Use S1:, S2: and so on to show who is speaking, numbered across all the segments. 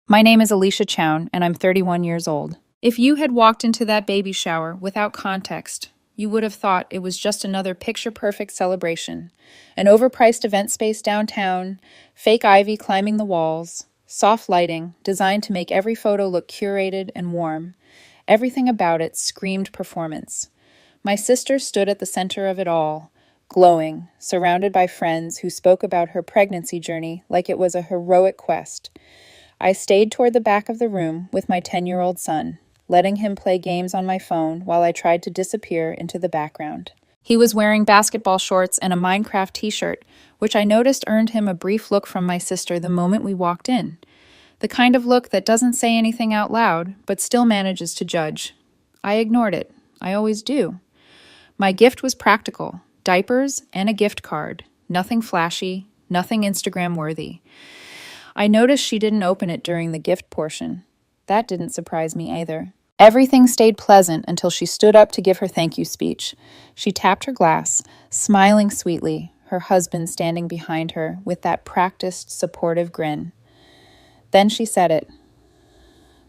S1: My name is Alicia Chown, and I'm 31 years old. If you had walked into that baby shower without context, you would have thought it was just another picture-perfect celebration. An overpriced event space downtown, fake ivy climbing the walls, soft lighting designed to make every photo look curated and warm. Everything about it screamed performance. My sister stood at the center of it all, glowing, surrounded by friends who spoke about her pregnancy journey like it was a heroic quest. I stayed toward the back of the room with my 10-year-old son, letting him play games on my phone while I tried to disappear into the background. He was wearing basketball shorts and a Minecraft t-shirt, which I noticed earned him a brief look from my sister the moment we walked in. The kind of look that doesn't say anything out loud, but still manages to judge. I ignored it. I always do. My gift was practical: diapers and a gift card. Nothing flashy, nothing Instagram-worthy. I noticed she didn't open it during the gift portion. That didn't surprise me either. Everything stayed pleasant until she stood up to give her thank you speech. She tapped her glass, smiling sweetly, her husband standing behind her with that practiced, supportive grin. Then she said it.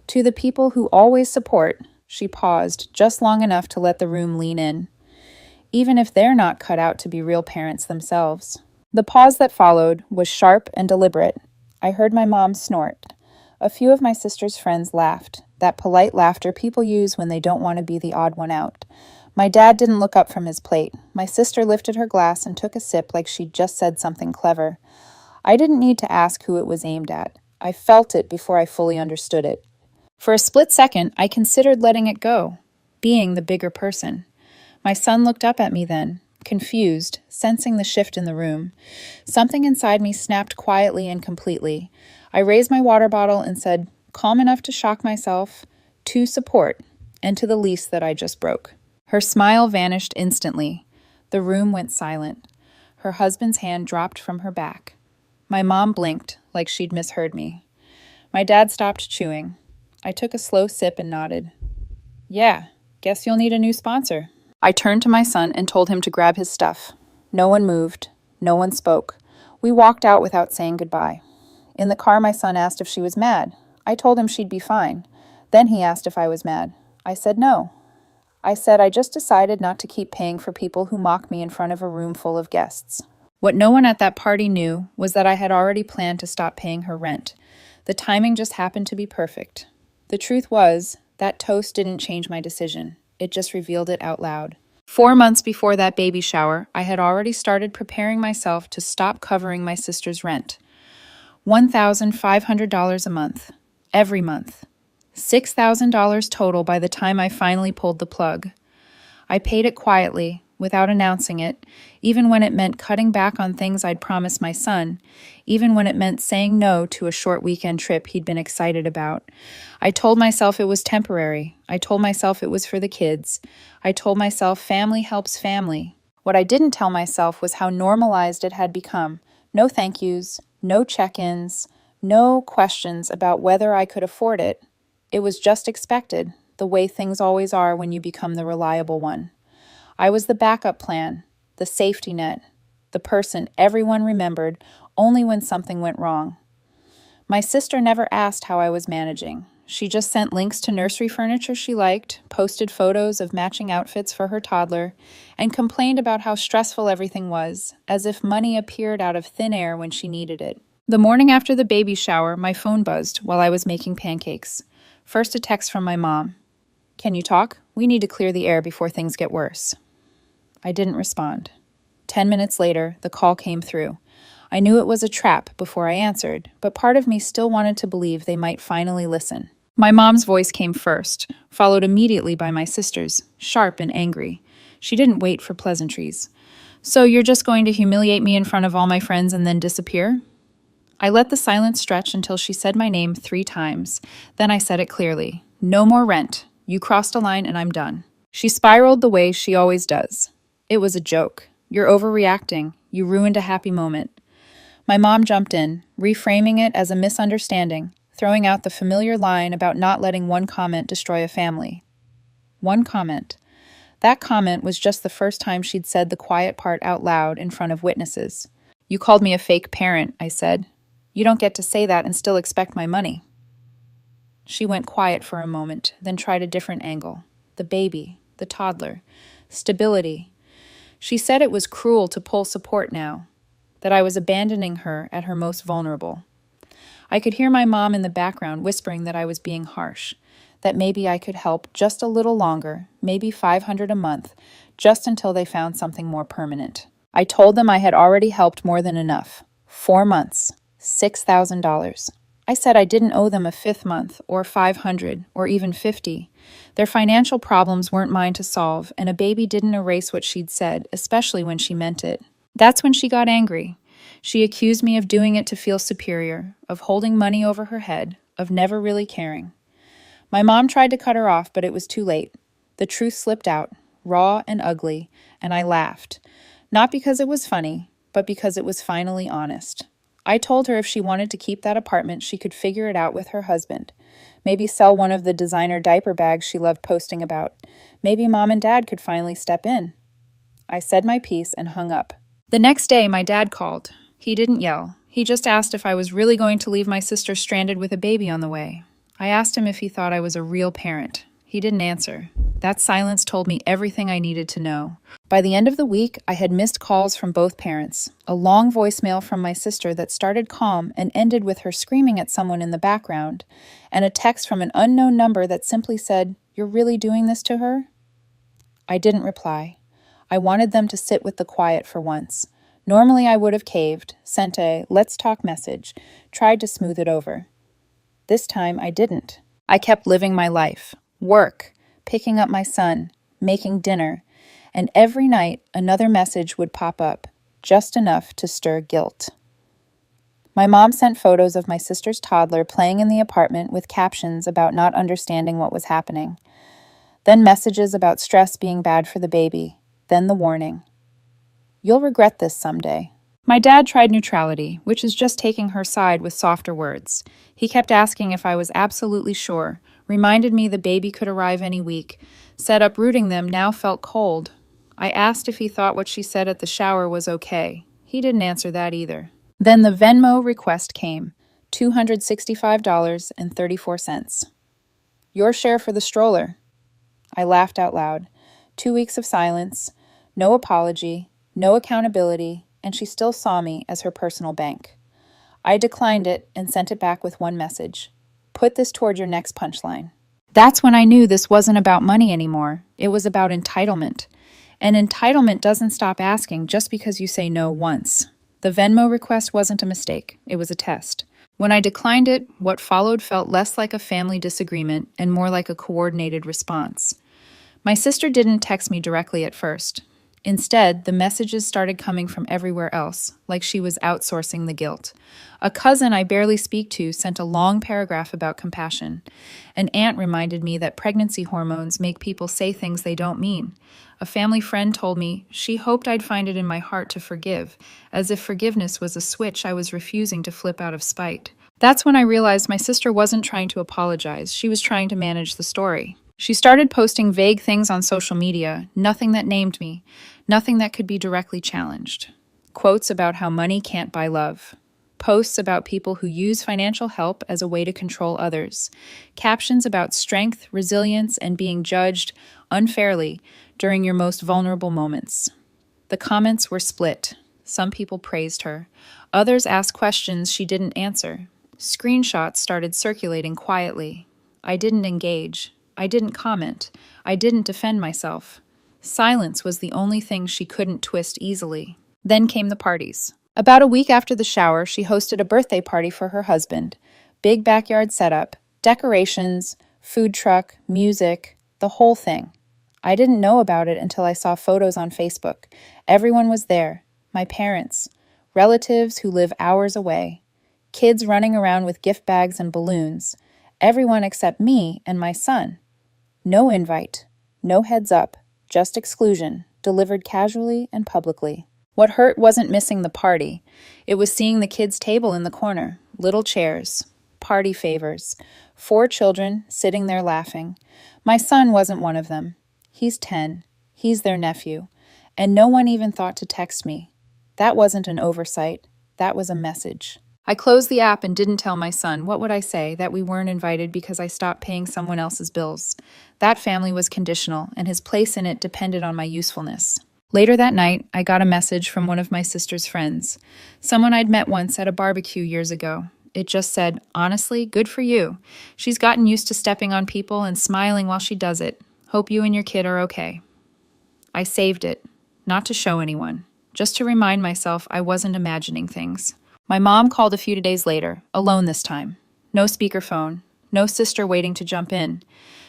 S1: To the people who always support, she paused just long enough to let the room lean in, even if they're not cut out to be real parents themselves. The pause that followed was sharp and deliberate. I heard my mom snort. A few of my sister's friends laughed, that polite laughter people use when they don't want to be the odd one out. My dad didn't look up from his plate. My sister lifted her glass and took a sip like she'd just said something clever. I didn't need to ask who it was aimed at. I felt it before I fully understood it. For a split second, I considered letting it go, being the bigger person. My son looked up at me then, confused, sensing the shift in the room. Something inside me snapped quietly and completely. I raised my water bottle and said, calm enough to shock myself, to support, and to the lease that I just broke. Her smile vanished instantly. The room went silent. Her husband's hand dropped from her back. My mom blinked, like she'd misheard me. My dad stopped chewing. I took a slow sip and nodded. Yeah, guess you'll need a new sponsor. I turned to my son and told him to grab his stuff. No one moved. No one spoke. We walked out without saying goodbye. In the car, my son asked if she was mad. I told him she'd be fine. Then he asked if I was mad. I said no. I said I just decided not to keep paying for people who mock me in front of a room full of guests. What no one at that party knew was that I had already planned to stop paying her rent. The timing just happened to be perfect. The truth was, that toast didn't change my decision. It just revealed it out loud. 4 months before that baby shower, I had already started preparing myself to stop covering my sister's rent. $1,500 a month. Every month. $6,000 total by the time I finally pulled the plug. I paid it quietly, without announcing it, even when it meant cutting back on things I'd promised my son, even when it meant saying no to a short weekend trip he'd been excited about. I told myself it was temporary. I told myself it was for the kids. I told myself family helps family. What I didn't tell myself was how normalized it had become. No thank yous, no check-ins, no questions about whether I could afford it. It was just expected, the way things always are when you become the reliable one. I was the backup plan, the safety net, the person everyone remembered only when something went wrong. My sister never asked how I was managing. She just sent links to nursery furniture she liked, posted photos of matching outfits for her toddler, and complained about how stressful everything was, as if money appeared out of thin air when she needed it. The morning after the baby shower, my phone buzzed while I was making pancakes. First, a text from my mom. Can you talk? We need to clear the air before things get worse. I didn't respond. 10 minutes later, the call came through. I knew it was a trap before I answered, but part of me still wanted to believe they might finally listen. My mom's voice came first, followed immediately by my sister's, sharp and angry. She didn't wait for pleasantries. So you're just going to humiliate me in front of all my friends and then disappear? I let the silence stretch until she said my name 3 times. Then I said it clearly. No more rent. You crossed a line and I'm done. She spiraled the way she always does. It was a joke. You're overreacting. You ruined a happy moment. My mom jumped in, reframing it as a misunderstanding, throwing out the familiar line about not letting one comment destroy a family. One comment. That comment was just the first time she'd said the quiet part out loud in front of witnesses. You called me a fake parent, I said. You don't get to say that and still expect my money. She went quiet for a moment, then tried a different angle. The baby, the toddler, stability. She said it was cruel to pull support now, that I was abandoning her at her most vulnerable. I could hear my mom in the background whispering that I was being harsh, that maybe I could help just a little longer, maybe $500 a month, just until they found something more permanent. I told them I had already helped more than enough. 4 months, $6,000. I said I didn't owe them a fifth month, or 500, or even 50. Their financial problems weren't mine to solve, and a baby didn't erase what she'd said, especially when she meant it. That's when she got angry. She accused me of doing it to feel superior, of holding money over her head, of never really caring. My mom tried to cut her off, but it was too late. The truth slipped out, raw and ugly, and I laughed. Not because it was funny, but because it was finally honest. I told her if she wanted to keep that apartment, she could figure it out with her husband. Maybe sell one of the designer diaper bags she loved posting about. Maybe Mom and Dad could finally step in. I said my piece and hung up. The next day, my dad called. He didn't yell. He just asked if I was really going to leave my sister stranded with a baby on the way. I asked him if he thought I was a real parent. He didn't answer. That silence told me everything I needed to know. By the end of the week, I had missed calls from both parents, a long voicemail from my sister that started calm and ended with her screaming at someone in the background, and a text from an unknown number that simply said, "You're really doing this to her?" I didn't reply. I wanted them to sit with the quiet for once. Normally I would have caved, sent a "let's talk" message, tried to smooth it over. This time I didn't. I kept living my life. Work, picking up my son, making dinner, and every night another message would pop up, just enough to stir guilt. My mom sent photos of my sister's toddler playing in the apartment with captions about not understanding what was happening. Then messages about stress being bad for the baby. Then the warning. "You'll regret this someday." My dad tried neutrality, which is just taking her side with softer words. He kept asking if I was absolutely sure, reminded me the baby could arrive any week, said uprooting them now felt cold. I asked if he thought what she said at the shower was okay. He didn't answer that either. Then the Venmo request came, $265.34. "Your share for the stroller." I laughed out loud. 2 weeks of silence, no apology, no accountability, and she still saw me as her personal bank. I declined it and sent it back with one message. "Put this toward your next punchline." That's when I knew this wasn't about money anymore. It was about entitlement. And entitlement doesn't stop asking just because you say no once. The Venmo request wasn't a mistake. It was a test. When I declined it, what followed felt less like a family disagreement and more like a coordinated response. My sister didn't text me directly at first. Instead, the messages started coming from everywhere else, like she was outsourcing the guilt. A cousin I barely speak to sent a long paragraph about compassion. An aunt reminded me that pregnancy hormones make people say things they don't mean. A family friend told me she hoped I'd find it in my heart to forgive, as if forgiveness was a switch I was refusing to flip out of spite. That's when I realized my sister wasn't trying to apologize, she was trying to manage the story. She started posting vague things on social media, nothing that named me, nothing that could be directly challenged. Quotes about how money can't buy love. Posts about people who use financial help as a way to control others. Captions about strength, resilience, and being judged unfairly during your most vulnerable moments. The comments were split. Some people praised her. Others asked questions she didn't answer. Screenshots started circulating quietly. I didn't engage. I didn't comment. I didn't defend myself. Silence was the only thing she couldn't twist easily. Then came the parties. About a week after the shower, she hosted a birthday party for her husband. Big backyard setup, decorations, food truck, music, the whole thing. I didn't know about it until I saw photos on Facebook. Everyone was there. My parents, relatives who live hours away, kids running around with gift bags and balloons, everyone except me and my son. No invite, no heads up, just exclusion, delivered casually and publicly. What hurt wasn't missing the party. It was seeing the kids' table in the corner, little chairs, party favors, 4 children sitting there laughing. My son wasn't one of them. He's 10. He's their nephew. And no one even thought to text me. That wasn't an oversight. That was a message. I closed the app and didn't tell my son. What would I say? That we weren't invited because I stopped paying someone else's bills. That family was conditional, and his place in it depended on my usefulness. Later that night, I got a message from one of my sister's friends, someone I'd met once at a barbecue years ago. It just said, "Honestly, good for you. She's gotten used to stepping on people and smiling while she does it. Hope you and your kid are okay." I saved it, not to show anyone, just to remind myself I wasn't imagining things. My mom called a few days later, alone this time. No speakerphone, no sister waiting to jump in.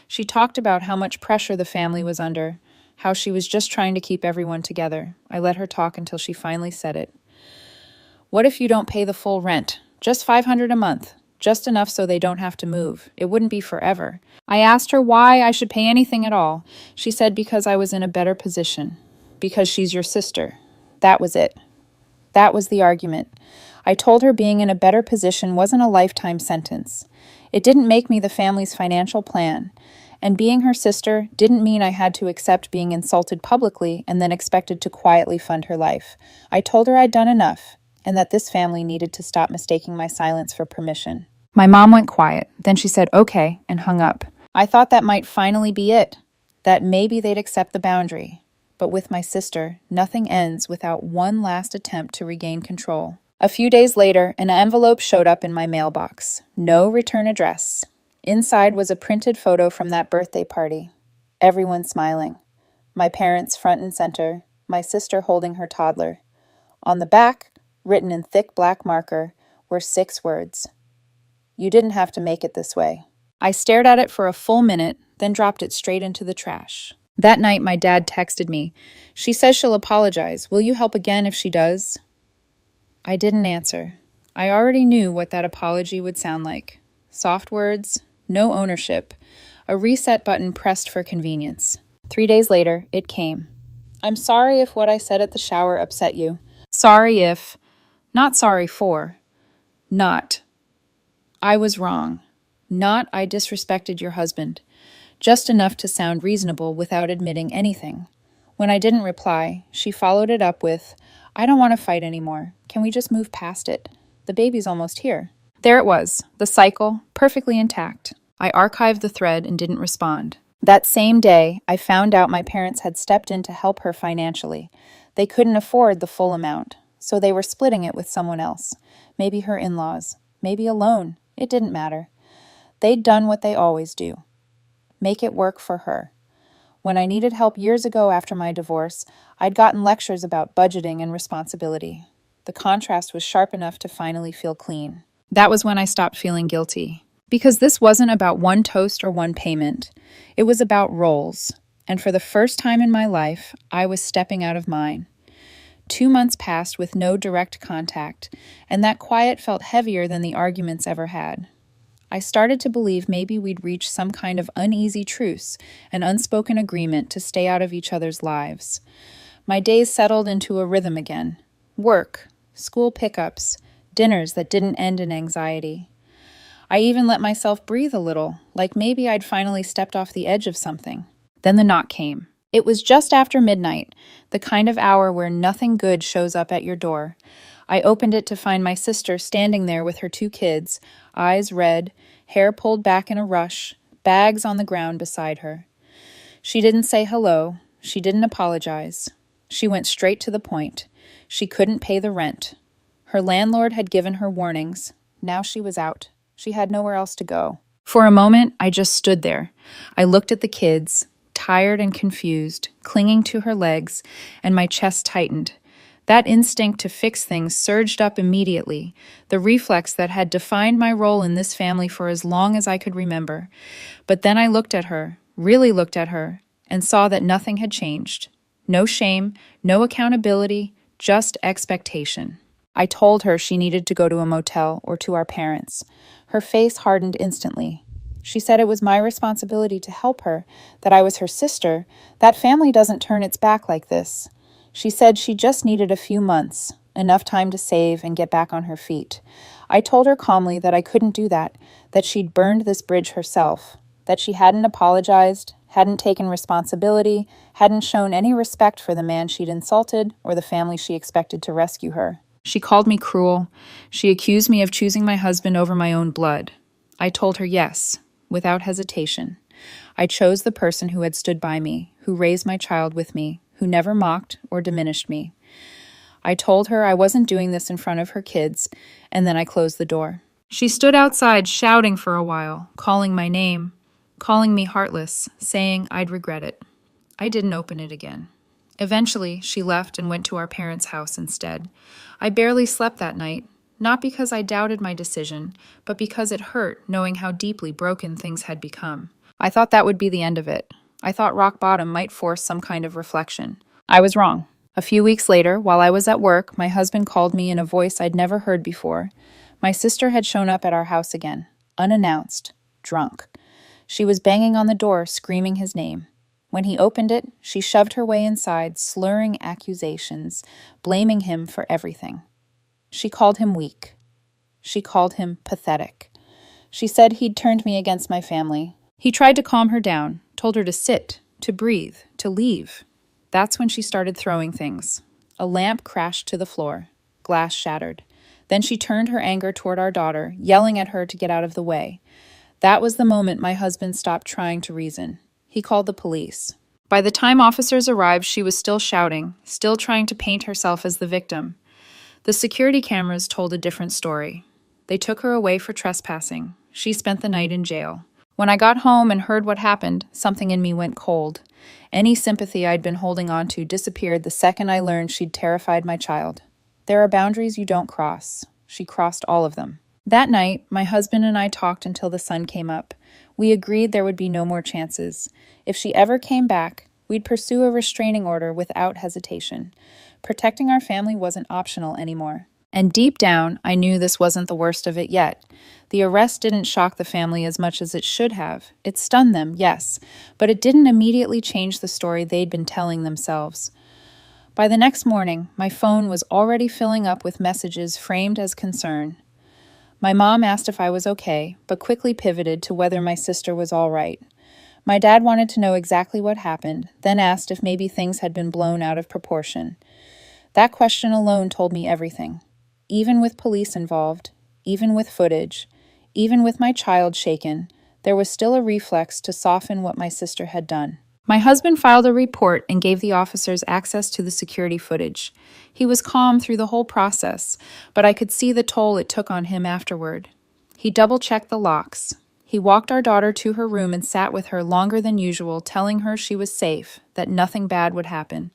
S1: She talked about how much pressure the family was under, how she was just trying to keep everyone together. I let her talk until she finally said it. "What if you don't pay the full rent? Just $500 a month. Just enough so they don't have to move. It wouldn't be forever." I asked her why I should pay anything at all. She said because I was in a better position. Because she's your sister. That was it. That was the argument. I told her being in a better position wasn't a lifetime sentence. It didn't make me the family's financial plan. And being her sister didn't mean I had to accept being insulted publicly and then expected to quietly fund her life. I told her I'd done enough, and that this family needed to stop mistaking my silence for permission. My mom went quiet. Then she said, "Okay," and hung up. I thought that might finally be it, that maybe they'd accept the boundary. But with my sister, nothing ends without one last attempt to regain control. A few days later, an envelope showed up in my mailbox. No return address. Inside was a printed photo from that birthday party. Everyone smiling. My parents front and center, my sister holding her toddler. On the back, written in thick black marker, were 6 words. "You didn't have to make it this way." I stared at it for a full minute, then dropped it straight into the trash. That night, my dad texted me. "She says she'll apologize. Will you help again if she does?" I didn't answer. I already knew what that apology would sound like. Soft words, no ownership, a reset button pressed for convenience. 3 days later, it came. "I'm sorry if what I said at the shower upset you. Sorry if, not sorry for, not. I was wrong. Not I disrespected your husband. Just enough to sound reasonable without admitting anything." When I didn't reply, she followed it up with, "I don't want to fight anymore. Can we just move past it? The baby's almost here." There it was, the cycle, perfectly intact. I archived the thread and didn't respond. That same day, I found out my parents had stepped in to help her financially. They couldn't afford the full amount, so they were splitting it with someone else. Maybe her in-laws, maybe a loan. It didn't matter. They'd done what they always do. Make it work for her. When I needed help years ago after my divorce, I'd gotten lectures about budgeting and responsibility. The contrast was sharp enough to finally feel clean. That was when I stopped feeling guilty. Because this wasn't about one toast or one payment. It was about roles. And for the first time in my life, I was stepping out of mine. 2 months passed with no direct contact, and that quiet felt heavier than the arguments ever had. I started to believe maybe we'd reach some kind of uneasy truce, an unspoken agreement to stay out of each other's lives. My days settled into a rhythm again. Work, school pickups, dinners that didn't end in anxiety. I even let myself breathe a little, like maybe I'd finally stepped off the edge of something. Then the knock came. It was just after midnight, the kind of hour where nothing good shows up at your door. I opened it to find my sister standing there with her 2 kids, eyes red, hair pulled back in a rush, bags on the ground beside her. She didn't say hello. She didn't apologize. She went straight to the point. She couldn't pay the rent. Her landlord had given her warnings. Now she was out. She had nowhere else to go. For a moment, I just stood there. I looked at the kids, tired and confused, clinging to her legs, and my chest tightened. That instinct to fix things surged up immediately, the reflex that had defined my role in this family for as long as I could remember. But then I looked at her, really looked at her, and saw that nothing had changed. No shame, no accountability, just expectation. I told her she needed to go to a motel or to our parents. Her face hardened instantly. She said it was my responsibility to help her, that I was her sister. That family doesn't turn its back like this. She said she just needed a few months, enough time to save and get back on her feet. I told her calmly that I couldn't do that she'd burned this bridge herself, that she hadn't apologized, hadn't taken responsibility, hadn't shown any respect for the man she'd insulted or the family she expected to rescue her. She called me cruel. She accused me of choosing my husband over my own blood. I told her yes, without hesitation. I chose the person who had stood by me, who raised my child with me, who never mocked or diminished me. I told her I wasn't doing this in front of her kids, and then I closed the door. She stood outside shouting for a while, calling my name, calling me heartless, saying I'd regret it. I didn't open it again. Eventually, she left and went to our parents' house instead. I barely slept that night, not because I doubted my decision, but because it hurt knowing how deeply broken things had become. I thought that would be the end of it. I thought rock bottom might force some kind of reflection. I was wrong. A few weeks later, while I was at work, my husband called me in a voice I'd never heard before. My sister had shown up at our house again, unannounced, drunk. She was banging on the door, screaming his name. When he opened it, she shoved her way inside, slurring accusations, blaming him for everything. She called him weak. She called him pathetic. She said he'd turned me against my family. He tried to calm her down, told her to sit, to breathe, to leave. That's when she started throwing things. A lamp crashed to the floor. Glass shattered. Then she turned her anger toward our daughter, yelling at her to get out of the way. That was the moment my husband stopped trying to reason. He called the police. By the time officers arrived, she was still shouting, still trying to paint herself as the victim. The security cameras told a different story. They took her away for trespassing. She spent the night in jail. When I got home and heard what happened, something in me went cold. Any sympathy I'd been holding on to disappeared the second I learned she'd terrified my child. There are boundaries you don't cross. She crossed all of them. That night, my husband and I talked until the sun came up. We agreed there would be no more chances. If she ever came back, we'd pursue a restraining order without hesitation. Protecting our family wasn't optional anymore. And deep down, I knew this wasn't the worst of it yet. The arrest didn't shock the family as much as it should have. It stunned them, yes, but it didn't immediately change the story they'd been telling themselves. By the next morning, my phone was already filling up with messages framed as concern. My mom asked if I was okay, but quickly pivoted to whether my sister was all right. My dad wanted to know exactly what happened, then asked if maybe things had been blown out of proportion. That question alone told me everything. Even with police involved, even with footage, even with my child shaken, there was still a reflex to soften what my sister had done. My husband filed a report and gave the officers access to the security footage. He was calm through the whole process, but I could see the toll it took on him afterward. He double-checked the locks. He walked our daughter to her room and sat with her longer than usual, telling her she was safe, that nothing bad would happen.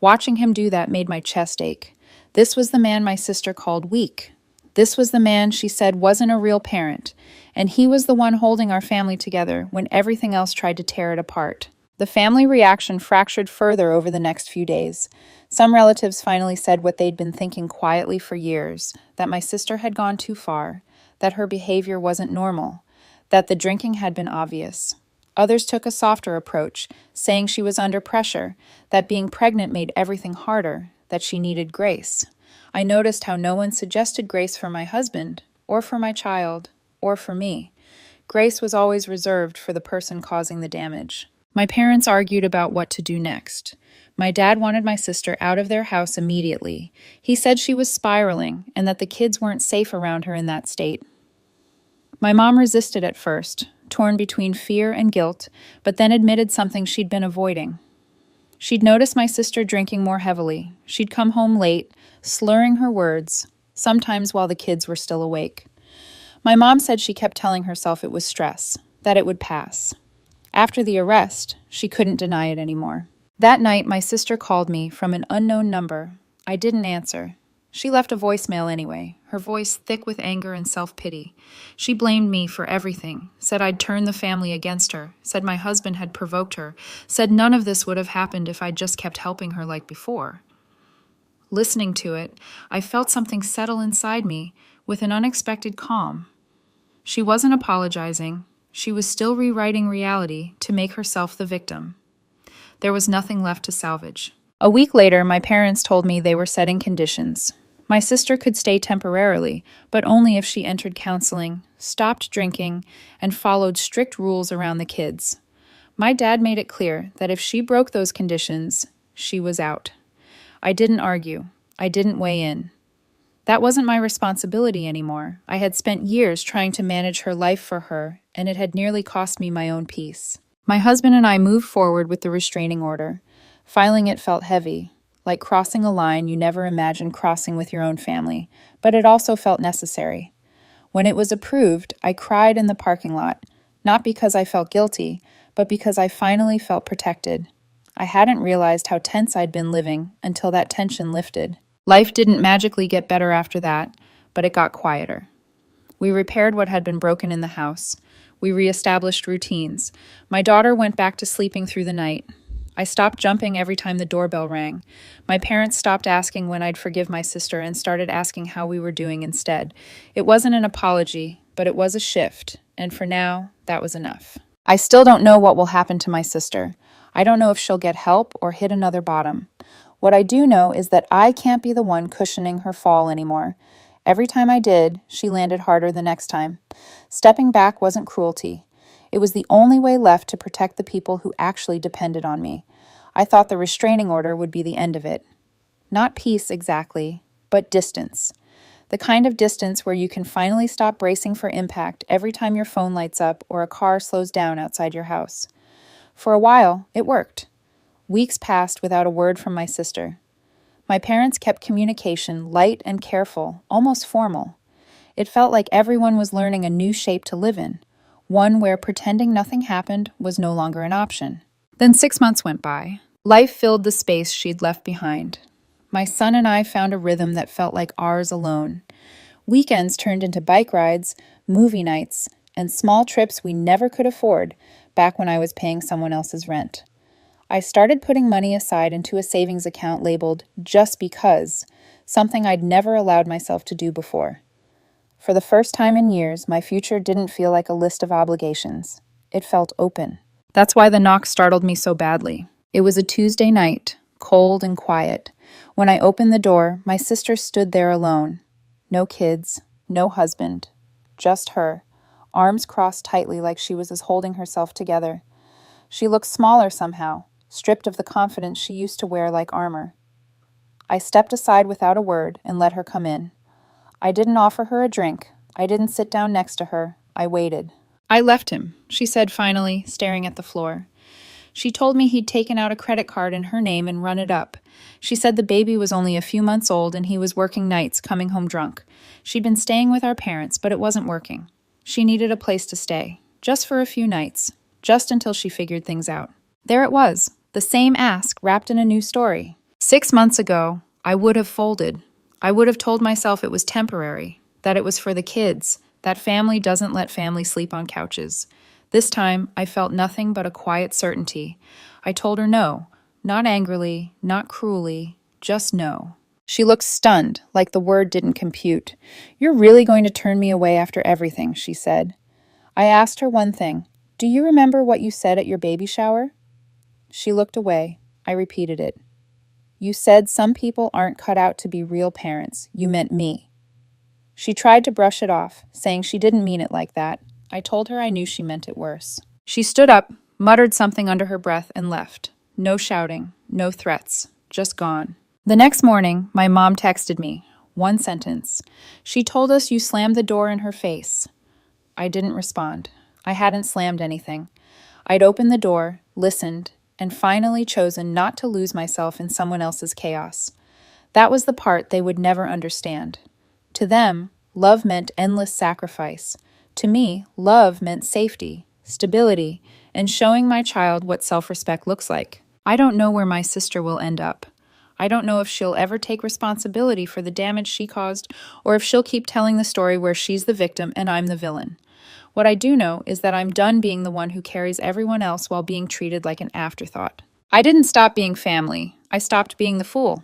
S1: Watching him do that made my chest ache. This was the man my sister called weak. This was the man she said wasn't a real parent, and he was the one holding our family together when everything else tried to tear it apart. The family reaction fractured further over the next few days. Some relatives finally said what they'd been thinking quietly for years, that my sister had gone too far, that her behavior wasn't normal, that the drinking had been obvious. Others took a softer approach, saying she was under pressure, that being pregnant made everything harder, that she needed grace. I noticed how no one suggested grace for my husband, or for my child, or for me. Grace was always reserved for the person causing the damage. My parents argued about what to do next. My dad wanted my sister out of their house immediately. He said she was spiraling and that the kids weren't safe around her in that state. My mom resisted at first, torn between fear and guilt, but then admitted something she'd been avoiding. She'd noticed my sister drinking more heavily. She'd come home late, slurring her words, sometimes while the kids were still awake. My mom said she kept telling herself it was stress, that it would pass. After the arrest, she couldn't deny it anymore. That night, my sister called me from an unknown number. I didn't answer. She left a voicemail anyway, her voice thick with anger and self-pity. She blamed me for everything, said I'd turned the family against her, said my husband had provoked her, said none of this would have happened if I'd just kept helping her like before. Listening to it, I felt something settle inside me with an unexpected calm. She wasn't apologizing. She was still rewriting reality to make herself the victim. There was nothing left to salvage. A week later, my parents told me they were setting conditions. My sister could stay temporarily, but only if she entered counseling, stopped drinking, and followed strict rules around the kids. My dad made it clear that if she broke those conditions, she was out. I didn't argue. I didn't weigh in. That wasn't my responsibility anymore. I had spent years trying to manage her life for her, and it had nearly cost me my own peace. My husband and I moved forward with the restraining order. Filing it felt heavy, like crossing a line you never imagined crossing with your own family, but it also felt necessary. When it was approved, I cried in the parking lot, not because I felt guilty, but because I finally felt protected. I hadn't realized how tense I'd been living until that tension lifted. Life didn't magically get better after that, but it got quieter. We repaired what had been broken in the house. We reestablished routines. My daughter went back to sleeping through the night. I stopped jumping every time the doorbell rang. My parents stopped asking when I'd forgive my sister and started asking how we were doing instead. It wasn't an apology, but it was a shift, and for now, that was enough. I still don't know what will happen to my sister. I don't know if she'll get help or hit another bottom. What I do know is that I can't be the one cushioning her fall anymore. Every time I did, she landed harder the next time. Stepping back wasn't cruelty. It was the only way left to protect the people who actually depended on me. I thought the restraining order would be the end of it. Not peace exactly, but distance. The kind of distance where you can finally stop bracing for impact every time your phone lights up or a car slows down outside your house. For a while, it worked. Weeks passed without a word from my sister. My parents kept communication light and careful, almost formal. It felt like everyone was learning a new shape to live in, one where pretending nothing happened was no longer an option. Then 6 months went by. Life filled the space she'd left behind. My son and I found a rhythm that felt like ours alone. Weekends turned into bike rides, movie nights, and small trips we never could afford back when I was paying someone else's rent. I started putting money aside into a savings account labeled "just because," something I'd never allowed myself to do before. For the first time in years, my future didn't feel like a list of obligations. It felt open. That's why the knock startled me so badly. It was a Tuesday night, cold and quiet. When I opened the door, my sister stood there alone. No kids, no husband, just her, arms crossed tightly like she was holding herself together. She looked smaller somehow, stripped of the confidence she used to wear like armor. I stepped aside without a word and let her come in. I didn't offer her a drink. I didn't sit down next to her. I waited. "I left him," she said finally, staring at the floor. She told me he'd taken out a credit card in her name and run it up. She said the baby was only a few months old and he was working nights, coming home drunk. She'd been staying with our parents, but it wasn't working. She needed a place to stay, just for a few nights, just until she figured things out. There it was, the same ask wrapped in a new story. 6 months ago, I would have folded. I would have told myself it was temporary, that it was for the kids, that family doesn't let family sleep on couches. This time, I felt nothing but a quiet certainty. I told her no, not angrily, not cruelly, just no. She looked stunned, like the word didn't compute. "You're really going to turn me away after everything," she said. I asked her one thing. "Do you remember what you said at your baby shower?" She looked away. I repeated it. "You said some people aren't cut out to be real parents. You meant me." She tried to brush it off, saying she didn't mean it like that. I told her I knew she meant it worse. She stood up, muttered something under her breath, and left. No shouting, no threats, just gone. The next morning, my mom texted me. One sentence. She told us you slammed the door in her face. I didn't respond. I hadn't slammed anything. I'd opened the door, listened, and finally chosen not to lose myself in someone else's chaos. That was the part they would never understand. To them, love meant endless sacrifice. To me, love meant safety, stability, and showing my child what self-respect looks like. I don't know where my sister will end up. I don't know if she'll ever take responsibility for the damage she caused, or if she'll keep telling the story where she's the victim and I'm the villain. What I do know is that I'm done being the one who carries everyone else while being treated like an afterthought. I didn't stop being family. I stopped being the fool.